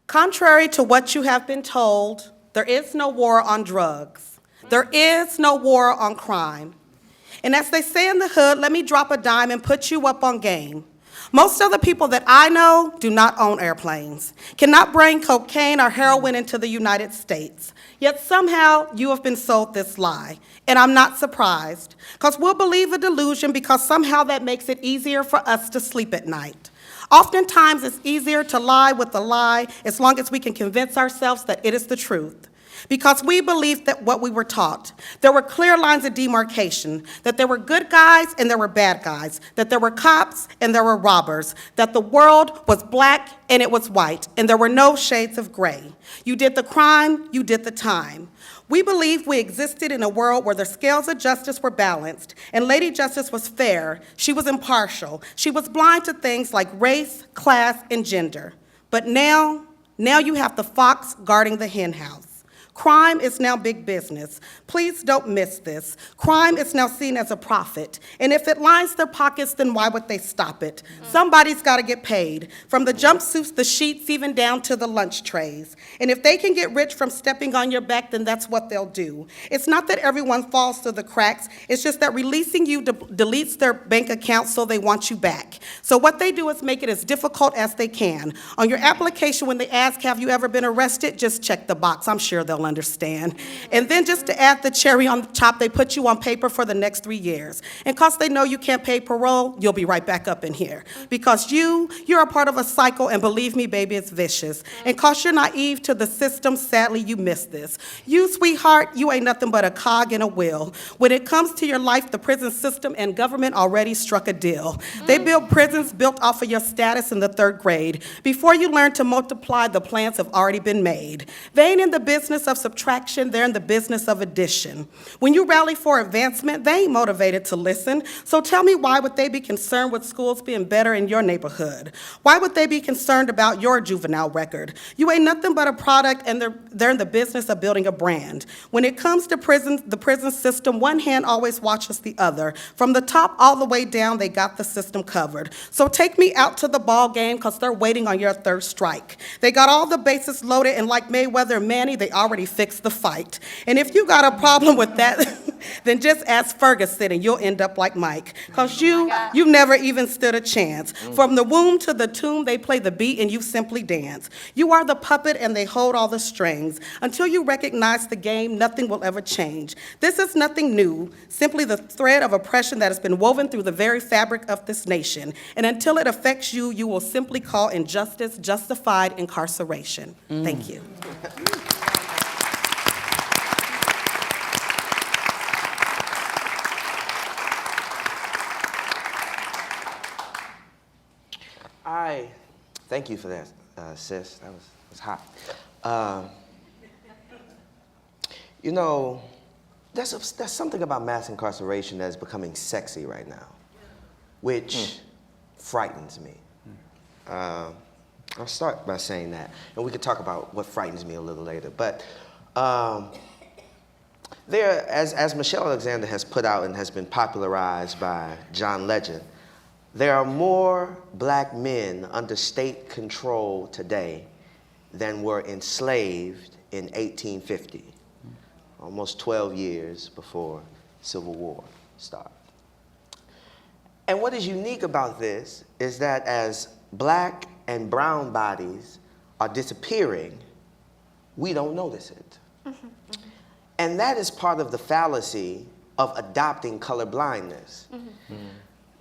Contrary to what you have been told, there is no war on drugs. There is no war on crime. And as they say in the hood, let me drop a dime and put you up on game. Most of the people that I know do not own airplanes, cannot bring cocaine or heroin into the United States. Yet somehow you have been sold this lie. And I'm not surprised, because we'll believe a delusion because somehow that makes it easier for us to sleep at night. Oftentimes it's easier to lie with a lie as long as we can convince ourselves that it is the truth. Because we believed that what we were taught. There were clear lines of demarcation, that there were good guys and there were bad guys, that there were cops and there were robbers, that the world was black and it was white, and there were no shades of gray. You did the crime, you did the time. We believed we existed in a world where the scales of justice were balanced, and Lady Justice was fair, she was impartial, she was blind to things like race, class, and gender. But now you have the fox guarding the hen house. Crime is now big business. Please don't miss this. Crime is now seen as a profit. And if it lines their pockets, then why would they stop it? Somebody's got to get paid, from the jumpsuits, the sheets, even down to the lunch trays. And if they can get rich from stepping on your back, then that's what they'll do. It's not that everyone falls through the cracks. It's just that releasing you deletes their bank account so they want you back. So what they do is make it as difficult as they can. On your application, when they ask, have you ever been arrested, just check the box. I'm sure they'll understand. And then just to add the cherry on the top, they put you on paper for the next 3 years. And because they know you can't pay parole, you'll be right back up in here. Because you're a part of a cycle, and believe me, baby, it's vicious. And because you're naive to the system, sadly, you miss this. You, sweetheart, you ain't nothing but a cog in a wheel. When it comes to your life, the prison system and government already struck a deal. They built prisons built off of your status in the 3rd grade. Before you learn to multiply, the plans have already been made. They ain't in the business of subtraction, they're in the business of addition. When you rally for advancement, they ain't motivated to listen. So tell me, why would they be concerned with schools being better in your neighborhood? Why would they be concerned about your juvenile record? You ain't nothing but a product, and they're in the business of building a brand. When it comes to prisons, the prison system, one hand always watches the other. From the top all the way down, they got the system covered. So take me out to the ball game, because they're waiting on your 3rd strike. They got all the bases loaded, and like Mayweather and Manny, they already fix the fight. And if you got a problem with that, then just ask Ferguson and you'll end up like Mike. Because you never even stood a chance. From the womb to the tomb, they play the beat and you simply dance. You are the puppet and they hold all the strings. Until you recognize the game, nothing will ever change. This is nothing new, simply the thread of oppression that has been woven through the very fabric of this nation. And until it affects you, you will simply call injustice justified incarceration. Thank you. Thank you for that, sis. That was hot. You know, there's something about mass incarceration that's becoming sexy right now, which frightens me. I'll start by saying that, and we can talk about what frightens me a little later. But as Michelle Alexander has put out and has been popularized by John Legend, there are more black men under state control today than were enslaved in 1850, almost 12 years before Civil War started. And what is unique about this is that as black and brown bodies are disappearing, we don't notice it. And that is part of the fallacy of adopting colorblindness.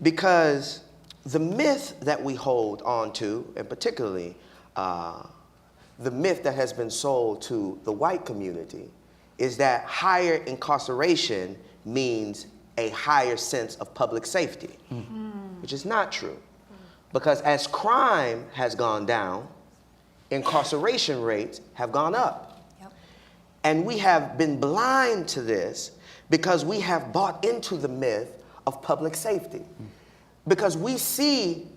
Because the myth that we hold on to, and particularly the myth that has been sold to the white community, is that higher incarceration means a higher sense of public safety, which is not true. Because as crime has gone down, incarceration rates have gone up. And we have been blind to this because we have bought into the myth of public safety. Because we see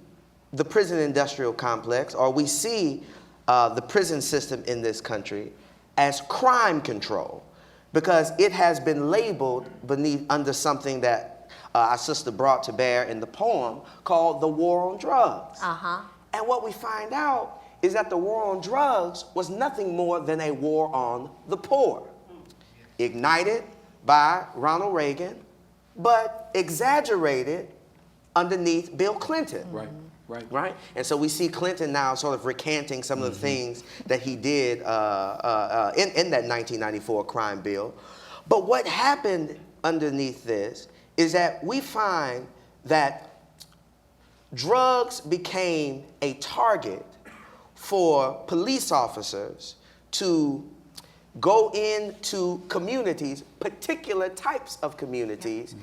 the prison industrial complex, or we see the prison system in this country as crime control, because it has been labeled under something that our sister brought to bear in the poem called the war on drugs. And what we find out is that the war on drugs was nothing more than a war on the poor, ignited by Ronald Reagan, but exaggerated underneath Bill Clinton. Right? And so we see Clinton now sort of recanting some of the things that he did in that 1994 crime bill. But what happened underneath this is that we find that drugs became a target for police officers to go into communities, particular types of communities,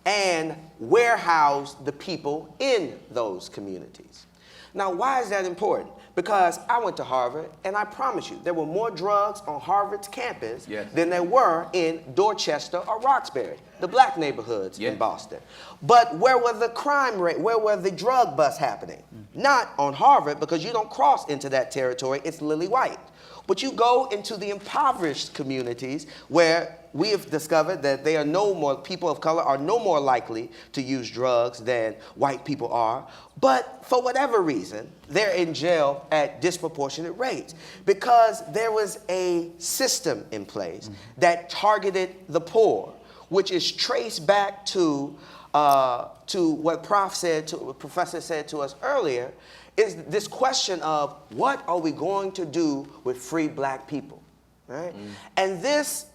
and warehouse the people in those communities. Now, why is that important? Because I went to Harvard, and I promise you, there were more drugs on Harvard's campus than there were in Dorchester or Roxbury, the black neighborhoods in Boston. But where were the crime rate, where were the drug busts happening? Not on Harvard, because you don't cross into that territory, it's lily white. But you go into the impoverished communities where we have discovered that they are no more, people of color are no more likely to use drugs than white people are. But for whatever reason, they're in jail at disproportionate rates because there was a system in place that targeted the poor, which is traced back to what Professor said to us earlier, is this question of what are we going to do with free black people, right? And this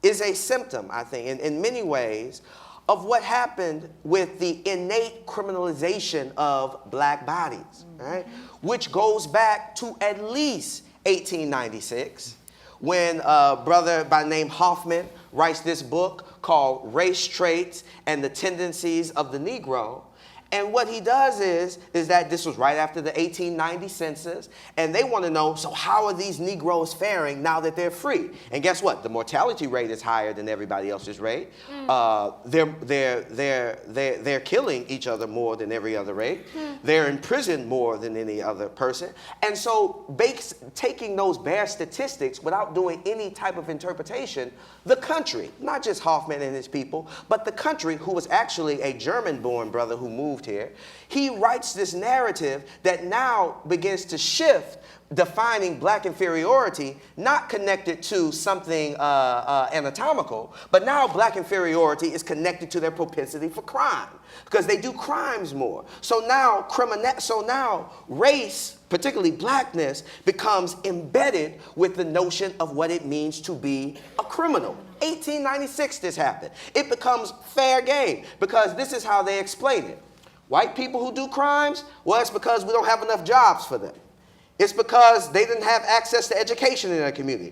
is a symptom, I think, in many ways, of what happened with the innate criminalization of black bodies, right? Which goes back to at least 1896, when a brother by the name Hoffman writes this book called Race Traits and the Tendencies of the Negro. And what he does is that this was right after the 1890 census, and they want to know, so how are these Negroes faring now that they're free? And guess what? The mortality rate is higher than everybody else's rate. They're killing each other more than every other rate. They're in prison more than any other person. And so taking those bare statistics without doing any type of interpretation, the country, not just Hoffman and his people, but the country, who was actually a German-born brother who moved here, he writes this narrative that now begins to shift, defining black inferiority, not connected to something anatomical, but now black inferiority is connected to their propensity for crime, because they do crimes more. So now race, particularly blackness, becomes embedded with the notion of what it means to be a criminal. 1896 this happened. It becomes fair game, because this is how they explain it. White people who do crimes, well, it's because we don't have enough jobs for them. It's because they didn't have access to education in their community.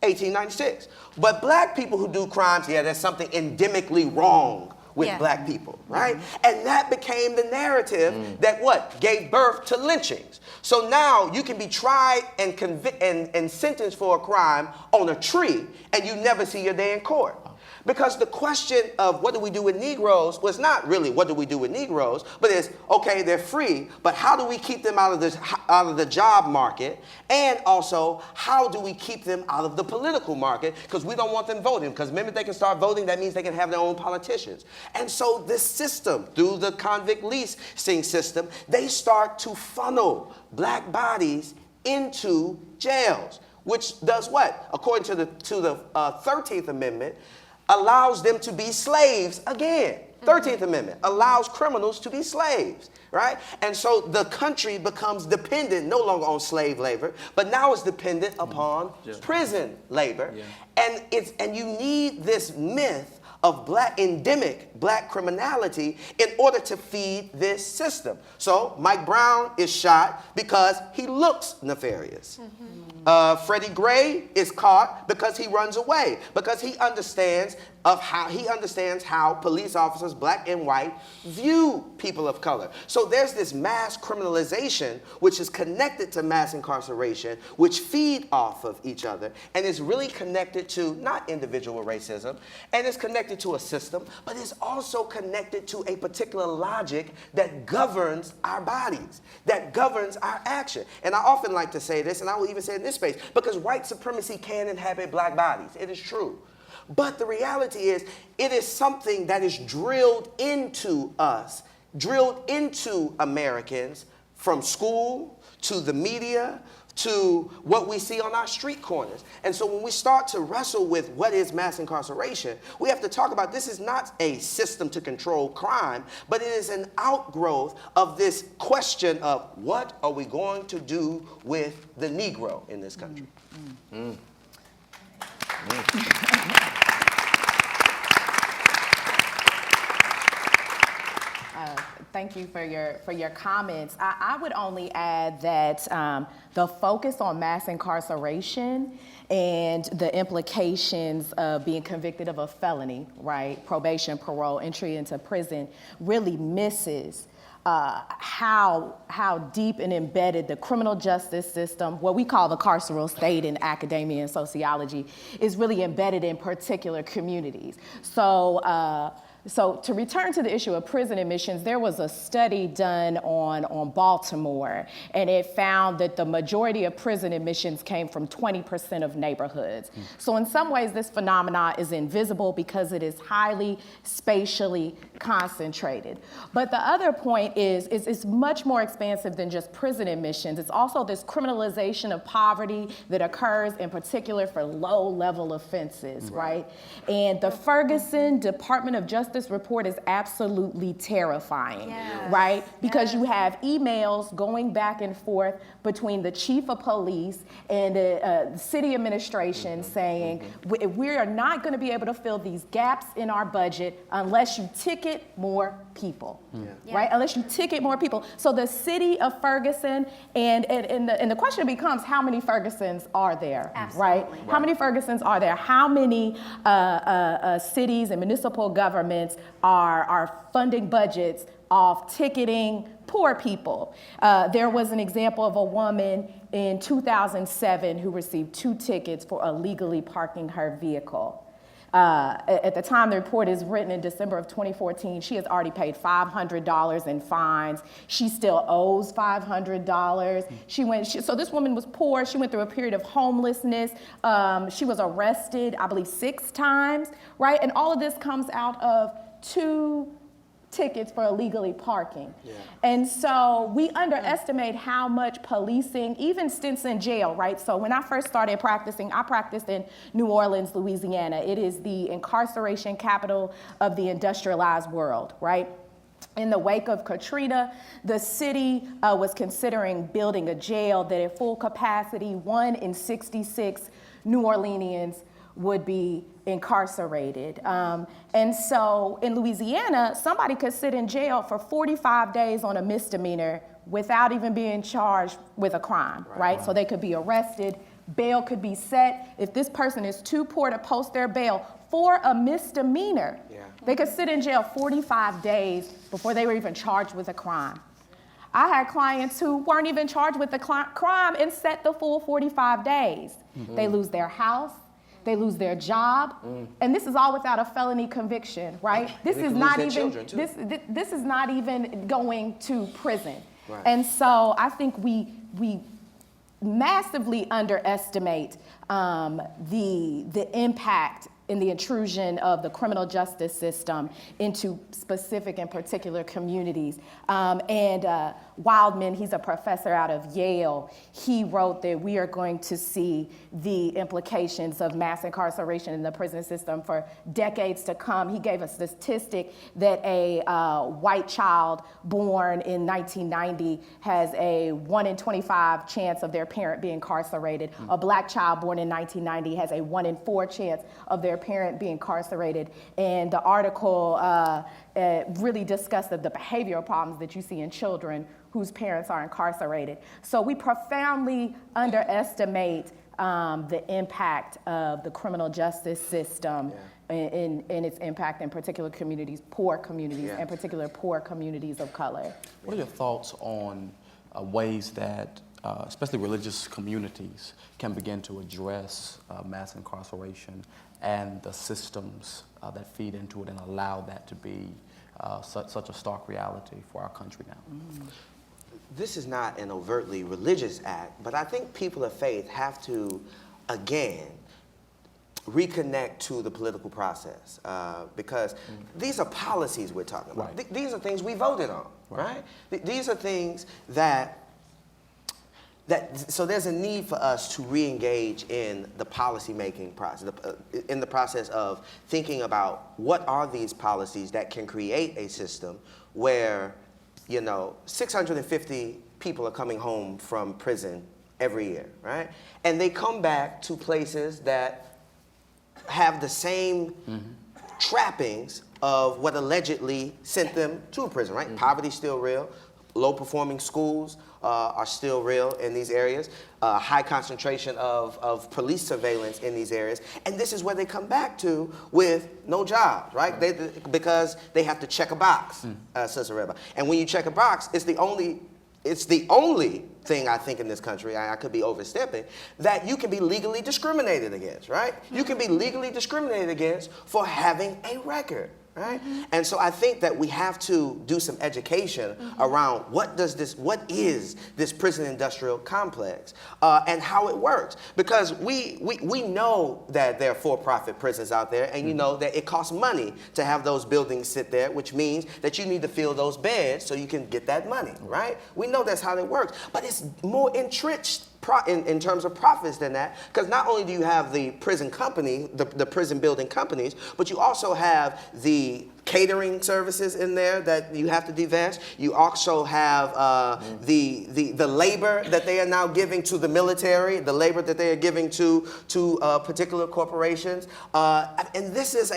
1896. But black people who do crimes, there's something endemically wrong with black people, right? And that became the narrative that gave birth to lynchings. So now you can be tried and sentenced for a crime on a tree, and you never see your day in court. Because the question of what do we do with Negroes was not really what do we do with Negroes, but it's, okay, they're free, but how do we keep them out of the job market? And also, how do we keep them out of the political market? Because we don't want them voting. Because the minute they can start voting, that means they can have their own politicians. And so this system, through the convict leasing system, they start to funnel black bodies into jails, which does what? According to the 13th Amendment, allows them to be slaves again. 13th Amendment allows criminals to be slaves, right? And so the country becomes dependent no longer on slave labor, but now it's dependent upon prison labor. And you need this myth of endemic black criminality in order to feed this system. So Mike Brown is shot because he looks nefarious. Freddie Gray is caught because he runs away, because he understands how police officers, black and white, view people of color. So there's this mass criminalization which is connected to mass incarceration, which feed off of each other, and is really connected to not individual racism, and it's connected to a system, but it's also connected to a particular logic that governs our bodies, that governs our action. And I often like to say this, and I will even say it in this space, because white supremacy can inhabit black bodies. It is true. But the reality is, it is something that is drilled into us, drilled into Americans from school to the media, to what we see on our street corners. And so when we start to wrestle with what is mass incarceration, we have to talk about this is not a system to control crime, but it is an outgrowth of this question of what are we going to do with the Negro in this country? Thank you for your comments. I would only add that the focus on mass incarceration and the implications of being convicted of a felony, right, probation, parole, entry into prison, really misses how deep and embedded the criminal justice system, what we call the carceral state in academia and sociology, is really embedded in particular communities. So to return to the issue of prison admissions, there was a study done on Baltimore, and it found that the majority of prison admissions came from 20% of neighborhoods. So in some ways, this phenomenon is invisible because it is highly spatially concentrated. But the other point is it's much more expansive than just prison admissions. It's also this criminalization of poverty that occurs in particular for low-level offenses, right? And the Ferguson Department of Justice report is absolutely terrifying, right? Because you have emails going back and forth between the chief of police and the city administration saying, we are not going to be able to fill these gaps in our budget unless you ticket more people, right? Unless you ticket more people. So the city of Ferguson, and the question becomes, how many Fergusons are there, right? How many Fergusons are there? How many cities and municipal governments are funding budgets off ticketing poor people? There was an example of a woman in 2007 who received 2 tickets for illegally parking her vehicle. At the time the report is written in December of 2014, she has already paid $500 in fines. She still owes $500. So this woman was poor. She went through a period of homelessness. She was arrested, I believe, 6 times, right? And all of this comes out of 2 tickets for illegally parking. And so we underestimate how much policing, even stints in jail, right? So when I first started practicing, I practiced in New Orleans, Louisiana. It is the incarceration capital of the industrialized world, right? In the wake of Katrina, the city was considering building a jail that at full capacity, 1 in 66 New Orleanians would be incarcerated. And so in Louisiana, somebody could sit in jail for 45 days on a misdemeanor without even being charged with a crime, right? So they could be arrested, bail could be set. If this person is too poor to post their bail for a misdemeanor, they could sit in jail 45 days before they were even charged with a crime. I had clients who weren't even charged with the crime and set the full 45 days. They lose their house, they lose their job, and this is all without a felony conviction, right? This is not even this is not even going to prison. And so I think we massively underestimate the impact in the intrusion of the criminal justice system into specific and particular communities. Wildman, he's a professor out of Yale, he wrote that we are going to see the implications of mass incarceration in the prison system for decades to come. He gave a statistic that a white child born in 1990 has a 1 in 25 chance of their parent being incarcerated. A black child born in 1990 has a 1 in 4 chance of their parent being incarcerated. And the article really discussed the behavioral problems that you see in children whose parents are incarcerated. So we profoundly underestimate the impact of the criminal justice system in its impact in particular communities, poor communities, in particular poor communities of color. What are your thoughts on ways that especially religious communities can begin to address mass incarceration and the systems that feed into it and allow that to be such a stark reality for our country now? This is not an overtly religious act, but I think people of faith have to, again, reconnect to the political process because these are policies we're talking about. These are things we voted on, right? These are things that So there's a need for us to re-engage in the policy-making process, in the process of thinking about what are these policies that can create a system where, 650 people are coming home from prison every year, right? And they come back to places that have the same trappings of what allegedly sent them to a prison, right? Poverty's still real. Low-performing schools are still real in these areas. High concentration of police surveillance in these areas. And this is where they come back to with no jobs, right? Because they have to check a box, Sister Reba. And when you check a box, it's the only thing I think in this country, I could be overstepping, that you can be legally discriminated against, right? You can be legally discriminated against for having a record. Right? And so I think that we have to do some education around what is this prison industrial complex and how it works. Because we know that there are for-profit prisons out there, and you know that it costs money to have those buildings sit there, which means that you need to fill those beds so you can get that money, right? We know that's how it works. But it's more entrenched in terms of profits than that, because not only do you have the prison company, the prison building companies, but you also have the catering services in there that you have to divest. You also have the labor that they are now giving to the military, the labor that they are giving to particular corporations, and this is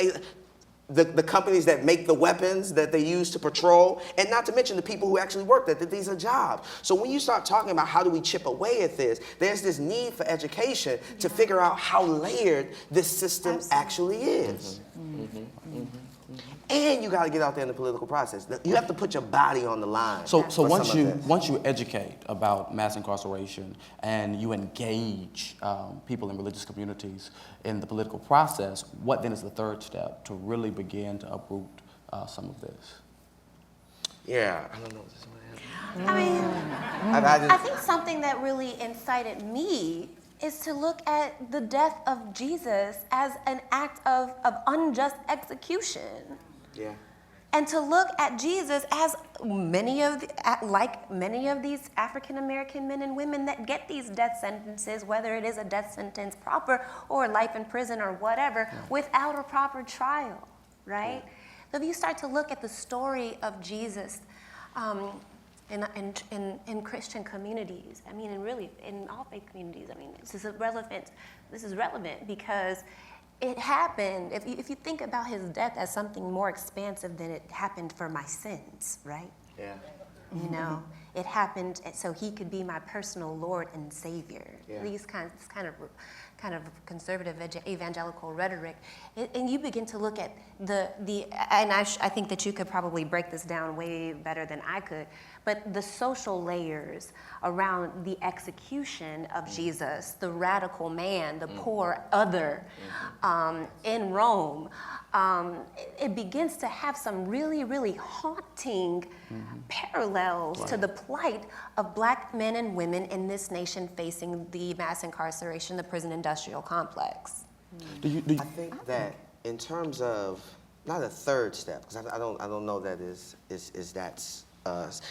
the companies that make the weapons that they use to patrol, and not to mention the people who actually work there, that these are jobs. So when you start talking about how do we chip away at this, there's this need for education to figure out how layered this system actually is. And you got to get out there in the political process. You have to put your body on the line. So once you educate about mass incarceration and you engage people in religious communities in the political process, what then is the third step to really begin to uproot some of this? Yeah, I don't know. This is I mean, I think something that really incited me is to look at the death of Jesus as an act of unjust execution. Yeah. And to look at Jesus as like many of these African American men and women that get these death sentences, whether it is a death sentence proper or life in prison or whatever, without a proper trial, right? So if you start to look at the story of Jesus in Christian communities, I mean, and really in all faith communities, I mean, this is relevant because it happened, if you think about his death as something more expansive than it happened for my sins, right? Yeah. You know, it happened so he could be my personal Lord and Savior. Yeah. This kind of conservative evangelical rhetoric, and you begin to look at I think that you could probably break this down way better than I could, but the social layers around the execution of Jesus, the radical man, the poor other in Rome, it begins to have some really, really haunting parallels to the plight of black men and women in this nation facing the mass incarceration, the prison industrial complex. I think that in terms of not a third step, because I don't know that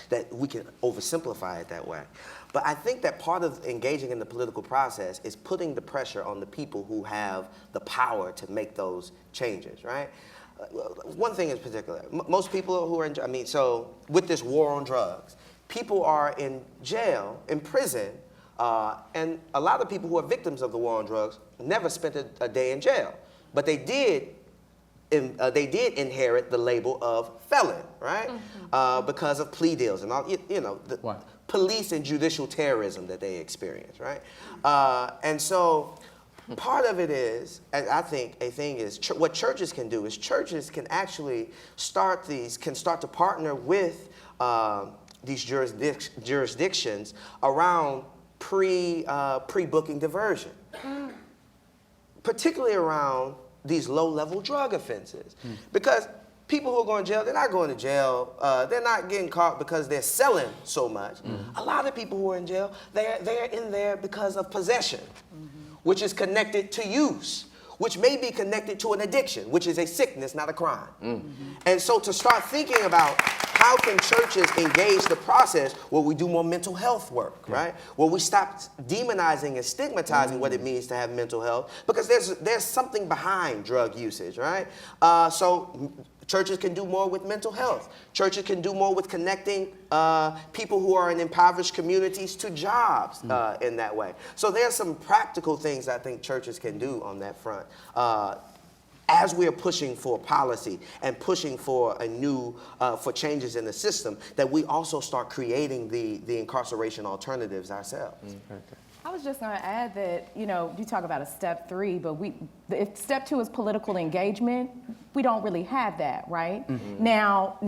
that we can oversimplify it that way. But I think that part of engaging in the political process is putting the pressure on the people who have the power to make those changes, right? One thing in particular, most people who are so with this war on drugs, people are in jail, in prison, and a lot of people who are victims of the war on drugs never spent a day in jail. But they did inherit the label of felon, right? Because of plea deals and all, the police and judicial terrorism that they experience, right? And so part of it is, and I think a thing is, what churches can do is churches can actually start to partner with these jurisdictions around pre-booking diversion, particularly around these low-level drug offenses. Because people who are going to jail, they're not going to jail, they're not getting caught because they're selling so much. A lot of people who are in jail, they're in there because of possession, which is connected to use, which may be connected to an addiction, which is a sickness, not a crime. And so to start thinking about how can churches engage the process where we do more mental health work, right? Where we stop demonizing and stigmatizing what it means to have mental health, because there's something behind drug usage, right? So churches can do more with mental health. Churches can do more with connecting people who are in impoverished communities to jobs in that way. So there's some practical things I think churches can do on that front. As we are pushing for policy and pushing for for changes in the system, that we also start creating the incarceration alternatives ourselves. I was just going to add that, you talk about a step 3, but if step 2 is political engagement, we don't really have that, right? Now,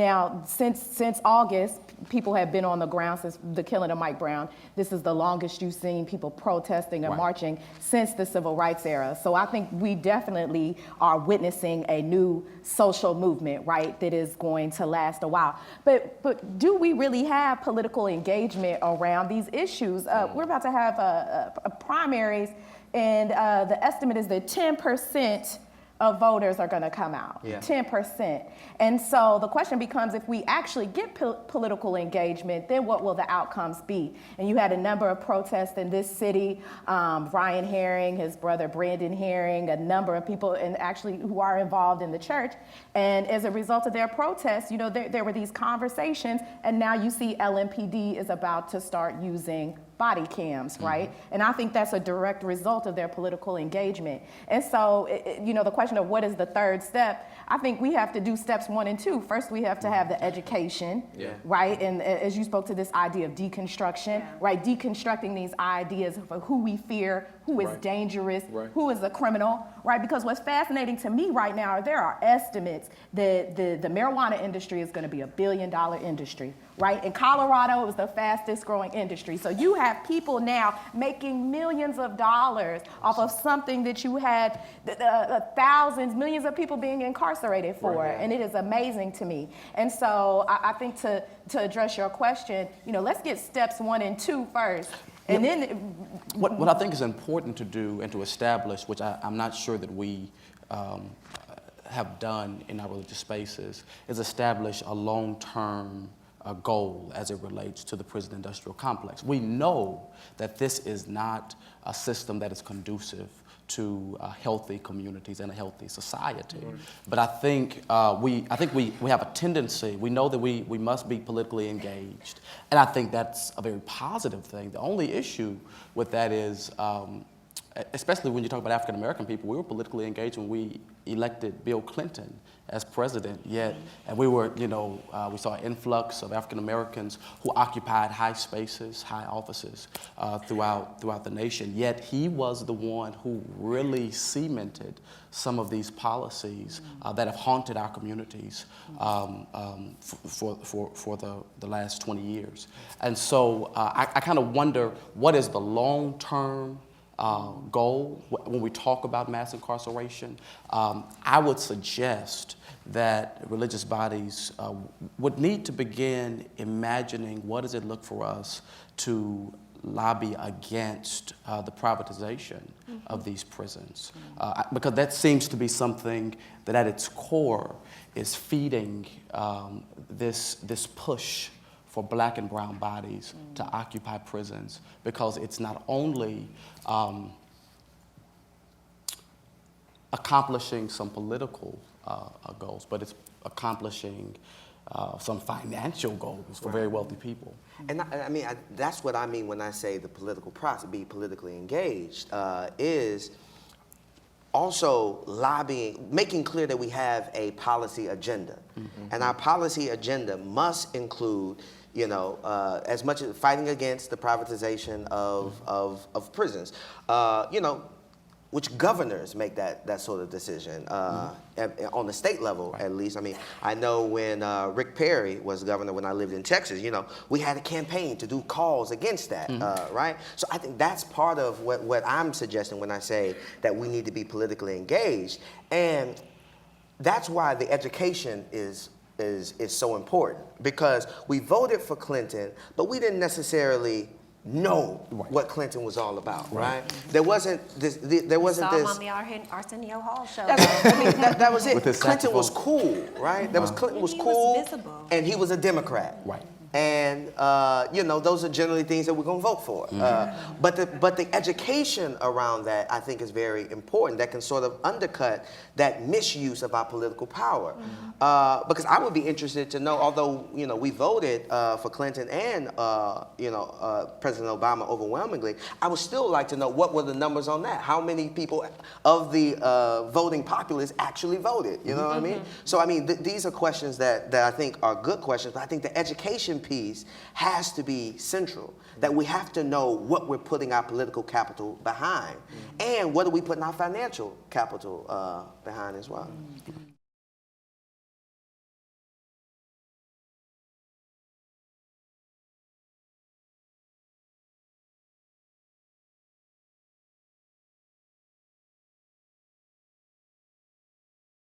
since August, people have been on the ground since the killing of Mike Brown. This is the longest you've seen people protesting and marching since the civil rights era. So I think we definitely are witnessing a new social movement, right, that is going to last a while. But do we really have political engagement around these issues? We're about to have a primaries, and the estimate is that 10% of voters are going to come out, 10%. And so the question becomes, if we actually get political engagement, then what will the outcomes be? And you had a number of protests in this city, Ryan Herring, his brother Brandon Herring, a number of people and actually who are involved in the church. And as a result of their protests, there were these conversations, and now you see LMPD is about to start using body cams, right? And I think that's a direct result of their political engagement. And so, the question of what is the third step, I think we have to do steps 1 and 2. First, we have to have the education, right? And as you spoke to this idea of deconstruction, right? Deconstructing these ideas of who we fear, who is dangerous, who is a criminal, right? Because what's fascinating to me right now, there are estimates that the marijuana industry is going to be $1 billion industry, right? In Colorado, it was the fastest growing industry. So you have people now making millions of dollars off of something that you had thousands, millions of people being incarcerated for. And it is amazing to me. And so I think to address your question, let's get steps 1 and 2 first. And then what I think is important to do and to establish, which I'm not sure that we have done in our religious spaces, is establish a long-term goal as it relates to the prison industrial complex. We know that this is not a system that is conducive to healthy communities and a healthy society. But I think we have a tendency, we know that we must be politically engaged, and I think that's a very positive thing. The only issue with that is, especially when you talk about African American people, we were politically engaged when we elected Bill Clinton as president, yet, and we were, we saw an influx of African Americans who occupied high spaces, high offices throughout the nation, yet he was the one who really cemented some of these policies that have haunted our communities for the last 20 years. And so I kind of wonder, what is the long-term goal when we talk about mass incarceration? I would suggest that religious bodies would need to begin imagining what does it look for us to lobby against the privatization of these prisons, because that seems to be something that at its core is feeding this push for black and brown bodies to occupy prisons, because it's not only accomplishing some political goals, but it's accomplishing some financial goals for very wealthy people. And that's what I mean when I say the political process, be politically engaged, is also lobbying, making clear that we have a policy agenda. And our policy agenda must include, as much as fighting against the privatization of prisons, which governors make that sort of decision on the state level, at least. I know when Rick Perry was governor, when I lived in Texas, we had a campaign to do calls against that, right? So I think that's part of what I'm suggesting when I say that we need to be politically engaged, and that's why the education is so important, because we voted for Clinton, but we didn't necessarily know what Clinton was all about, right? There wasn't this. There wasn't Saw him this. on the Arsenio Hall show. I mean, that was it. With his Clinton was saxophone. cool, right? That was Clinton was He was cool, visible. and he was a Democrat. Right. And those are generally things that we're going to vote for. But the education around that, I think, is very important. That can sort of undercut that misuse of our political power. Because I would be interested to know, although we voted for Clinton and President Obama overwhelmingly, I would still like to know what were the numbers on that. How many people of the voting populace actually voted? You know what I mean? So I mean, these are questions that I think are good questions. But I think the education piece has to be central, that we have to know what we're putting our political capital behind, and what are we putting our financial capital behind as well.